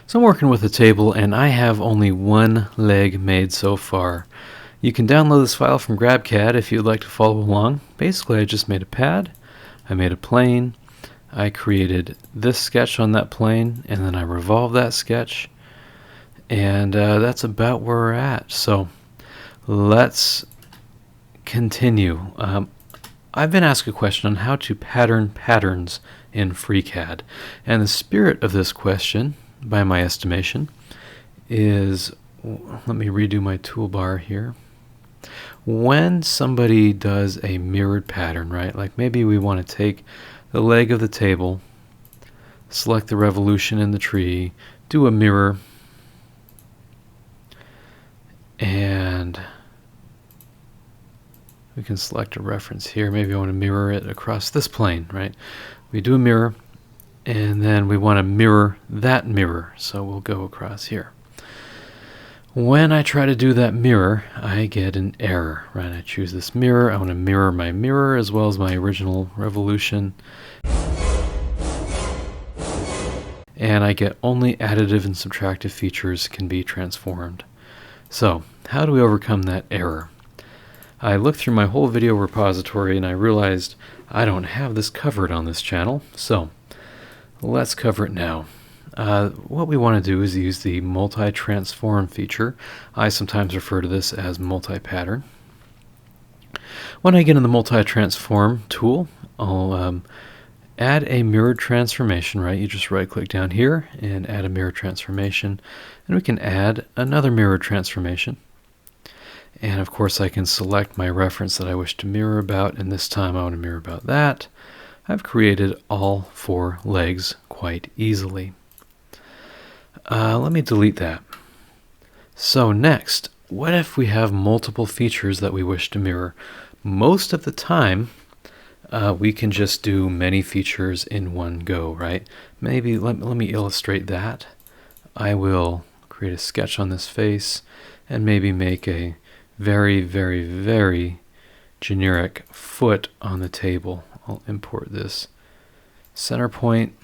So I'm working with a table and I have only one leg made so far. You can download this file from GrabCAD if you'd like to follow along. Basically, I just made a pad, I made a plane, I created this sketch on that plane, and then I revolved that sketch, and that's about where we're at. So let's continue. I've been asked a question on how to pattern patterns in Freecad, and the spirit of this question, by my estimation, is, let me redo my toolbar here. When somebody does a mirrored pattern, right, like maybe we want to take the leg of the table, select the revolution in the tree, do a mirror, and we can select a reference here. Maybe I want to mirror it across this plane, right? We do a mirror, and then we want to mirror that mirror, so we'll go across here. When I try to do that mirror, I get an error, right? I choose this mirror. I want to mirror my mirror as well as my original revolution. And I get only additive and subtractive features can be transformed. So, how do we overcome that error? I looked through my whole video repository and I realized I don't have this covered on this channel, so let's cover it now. What we want to do is use the multi-transform feature. I sometimes refer to this as multi-pattern. When I get in the multi-transform tool, I'll add a mirrored transformation, right? You just right-click down here and add a mirror transformation, and we can add another mirrored transformation. And of course I can select my reference that I wish to mirror about, and this time I want to mirror about that. I've created all 4 legs quite easily. Let me delete that. So next, what if we have multiple features that we wish to mirror? Most of the time, we can just do many features in one go, right? Maybe let me illustrate that. I will create a sketch on this face and maybe make a very, very, very generic foot on the table. I'll import this center point.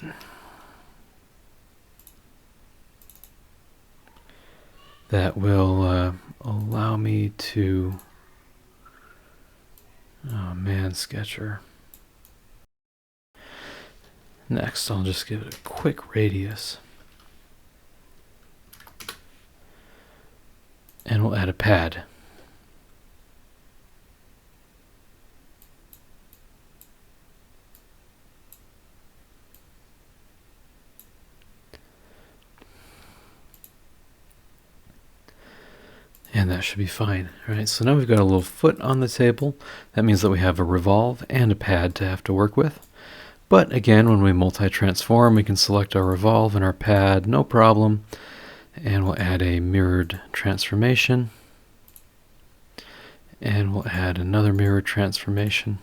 That will allow me to, oh man, Sketcher. Next, I'll just give it a quick radius. And we'll add a pad. And that should be fine, right? So now we've got a little foot on the table. That means that we have a revolve and a pad to have to work with. But again, when we multi-transform, we can select our revolve and our pad, no problem. And we'll add a mirrored transformation. And we'll add another mirrored transformation.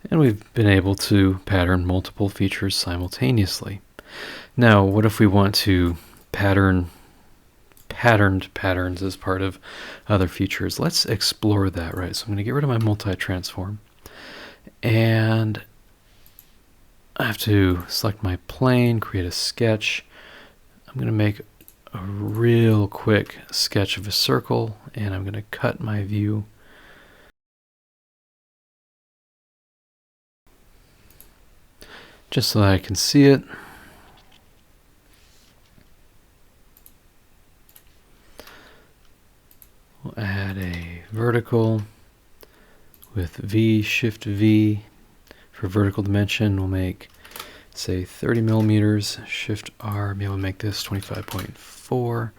And we've been able to pattern multiple features simultaneously. Now, what if we want to patterned patterns as part of other features? Let's explore that, right? So I'm going to get rid of my multi-transform. And I have to select my plane, create a sketch. I'm going to make a real quick sketch of a circle, and I'm going to cut my view. Just so that I can see it. We'll add a vertical with V, Shift V for vertical dimension. We'll make, say, 30 millimeters, Shift R, maybe we'll make this 25.4.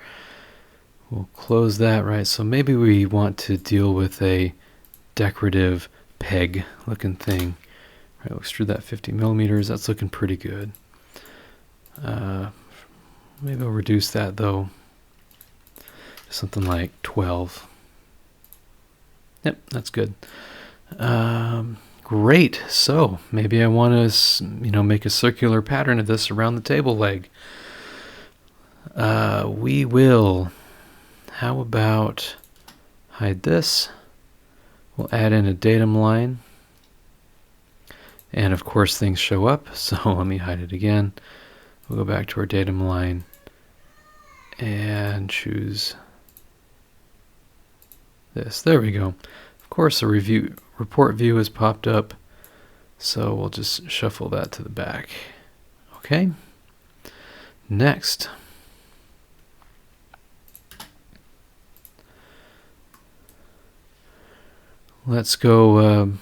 We'll close that, right? So maybe we want to deal with a decorative peg looking thing. Right, we'll extrude that 50 millimeters. That's looking pretty good. Maybe I'll reduce that though to something like 12. Yep, that's good. Great. So maybe I want to, make a circular pattern of this around the table leg. We will. How about hide this? We'll add in a datum line. And of course things show up, so let me hide it again. We'll go back to our datum line and choose this. There we go. Of course the report view has popped up, so we'll just shuffle that to the back. Okay. Next, let's go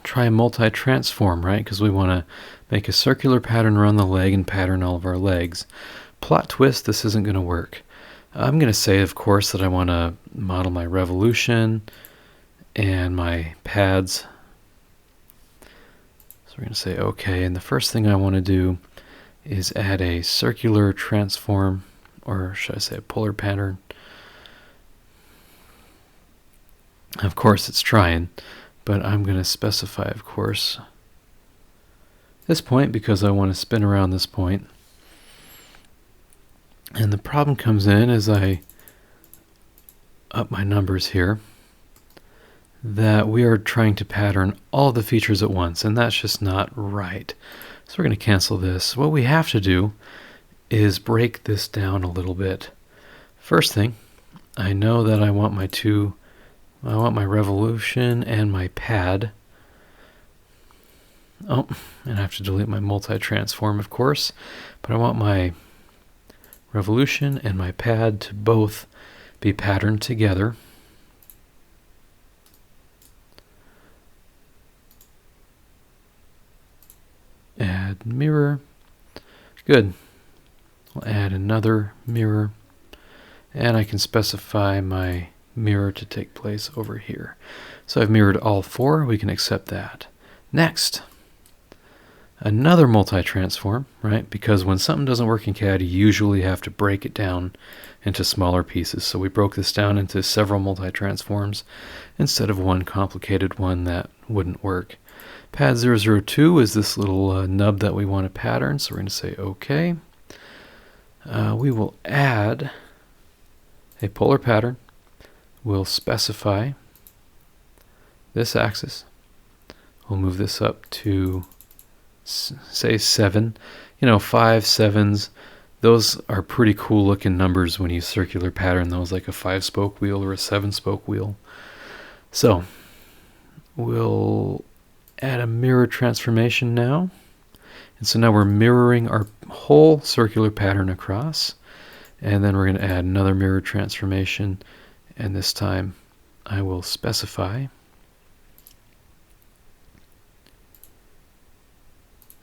try a multi-transform, right? Because we want to make a circular pattern around the leg and pattern all of our legs. Plot twist, this isn't going to work. I'm going to say, of course, that I want to model my revolution and my pads. So we're going to say OK, and the first thing I want to do is add a circular transform, or should I say a polar pattern. Of course it's trying, but I'm going to specify, of course, this point because I want to spin around this point. And the problem comes in as I up my numbers here, that we are trying to pattern all the features at once, and that's just not right. So we're going to cancel this. What we have to do is break this down a little bit. First thing, I know that I want my revolution and my pad. Oh, and I have to delete my multi-transform, of course, but I want my revolution and my pad to both be patterned together. Add mirror. Good. We'll add another mirror, and I can specify my mirror to take place over here. So I've mirrored all four. We can accept that. Next, another multi-transform, right? Because when something doesn't work in CAD, you usually have to break it down into smaller pieces. So we broke this down into several multi-transforms instead of one complicated one that wouldn't work. Pad 002 is this little nub that we want to pattern, so we're going to say OK. We will add a polar pattern. We'll specify this axis. We'll move this up to, say, 7. You know, 5, 7s, those are pretty cool looking numbers when you circular pattern those, like a 5-spoke wheel or a 7-spoke wheel. So we'll add a mirror transformation now. And so now we're mirroring our whole circular pattern across. And then we're going to add another mirror transformation. And this time I will specify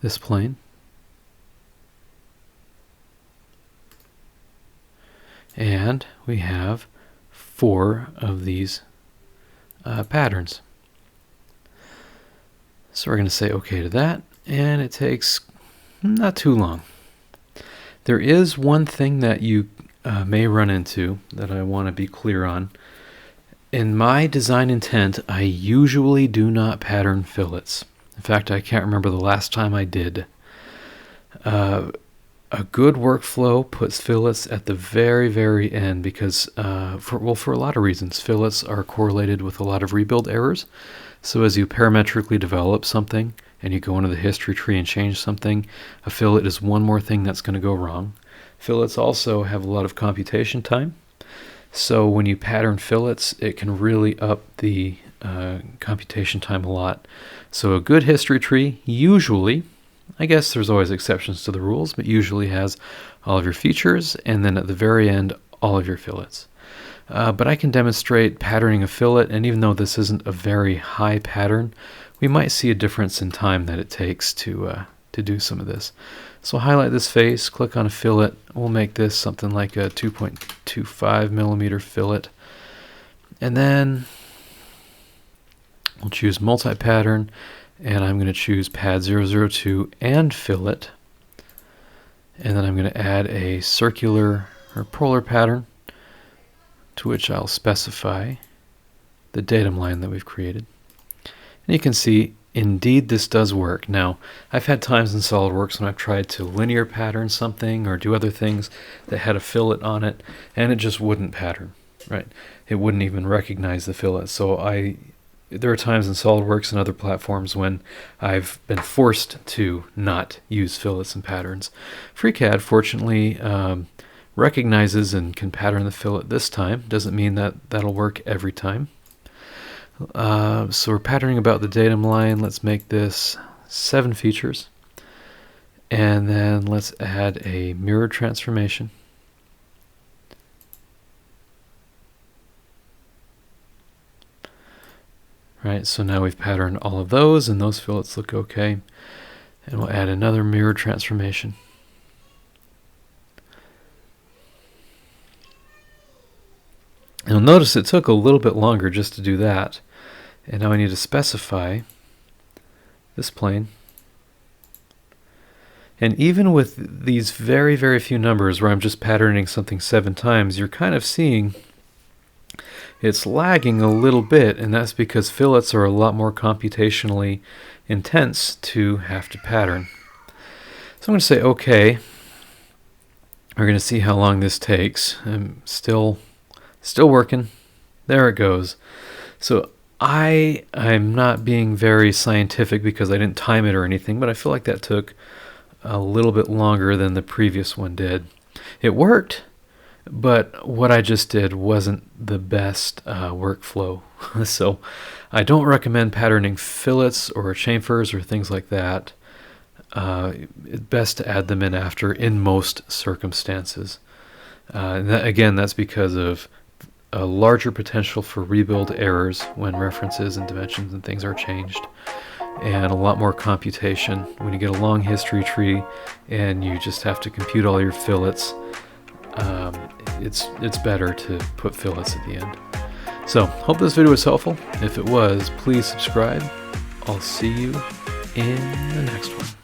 this plane. And we have 4 of these patterns. So we're going to say OK to that, and it takes not too long. There is one thing that you may run into that I want to be clear on. In my design intent, I usually do not pattern fillets. In fact, I can't remember the last time I did. A good workflow puts fillets at the very, very end because, for a lot of reasons, fillets are correlated with a lot of rebuild errors. So as you parametrically develop something and you go into the history tree and change something, a fillet is one more thing that's going to go wrong. Fillets also have a lot of computation time. So when you pattern fillets, it can really up the computation time a lot. So a good history tree usually, I guess there's always exceptions to the rules, but usually has all of your features and then at the very end, all of your fillets. But I can demonstrate patterning a fillet, and even though this isn't a very high pattern, we might see a difference in time that it takes to do some of this. So I'll highlight this face, click on a fillet. We'll make this something like a 2.25 millimeter fillet. And then we'll choose multi-pattern, and I'm going to choose pad 002 and fillet. And then I'm going to add a circular or polar pattern, to which I'll specify the datum line that we've created. And you can see, indeed, this does work. Now, I've had times in SolidWorks when I've tried to linear pattern something or do other things that had a fillet on it, and it just wouldn't pattern, right? It wouldn't even recognize the fillet. So I there are times in SolidWorks and other platforms when I've been forced to not use fillets and patterns. Freecad, fortunately, recognizes and can pattern the fillet this time. Doesn't mean that that'll work every time. So we're patterning about the datum line. Let's make this 7 features. And then let's add a mirror transformation. Right, so now we've patterned all of those, and those fillets look okay. And we'll add another mirror transformation. And you'll notice it took a little bit longer just to do that. And now I need to specify this plane. And even with these very, very few numbers where I'm just patterning something 7 times, you're kind of seeing it's lagging a little bit, and that's because fillets are a lot more computationally intense to have to pattern. So I'm going to say OK. We're going to see how long this takes. I'm still working. There it goes. So I'm not being very scientific because I didn't time it or anything, but I feel like that took a little bit longer than the previous one did. It worked, but what I just did wasn't the best workflow. So I don't recommend patterning fillets or chamfers or things like that. It's best to add them in after in most circumstances. Again, that's because of a larger potential for rebuild errors when references and dimensions and things are changed, and a lot more computation when you get a long history tree and you just have to compute all your fillets. It's better to put fillets at the end. So hope this video was helpful. If it was, please subscribe. I'll see you in the next one.